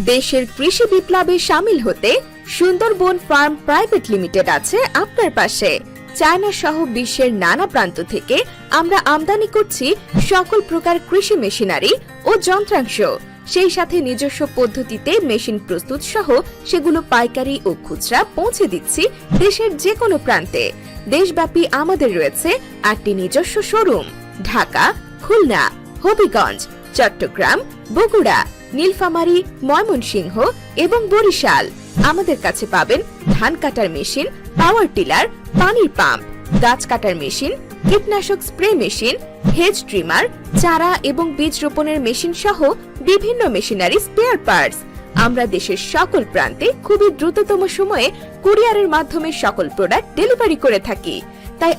দেশের কৃষি বিপ্লবে শামিল হতে সুন্দরবন ফার্ম প্রাইভেট লিমিটেড আছে আপনার পাশে। চায়না সহ বিশ্বের নানা প্রান্ত থেকে আমরা আমদানি করছি সকল প্রকার কৃষি মেশিনারি ও যন্ত্রাংশ, সেই সাথে নিজস্ব পদ্ধতিতে মেশিন প্রস্তুত সহ সেগুলো পাইকারি ও খুচরা পৌঁছে দিচ্ছি দেশের যে কোনো প্রান্তে। দেশব্যাপী আমাদের রয়েছে 8টি নিজস্ব শোরুম: ঢাকা, খুলনা, হবিগঞ্জ, চট্টগ্রাম, বগুড়া, নীলফামারী, ময়মনসিংহ এবং বরিশাল। আমাদের কাছে পাবেন ধান কাটার মেশিন, পাওয়ার টিলার, পানির পাম্প, গাছ কাটার মেশিন, কীটনাশক স্প্রে মেশিন, হেজ ট্রিমার, চারা এবং বীজ রোপণের মেশিন সহ বিভিন্ন মেশিনারি স্পেয়ার পার্টস। আমরা দেশের সকল প্রান্তে খুবই দ্রুততম সময়ে কুরিয়ারের মাধ্যমে সকল প্রোডাক্ট ডেলিভারি করে থাকি। তাই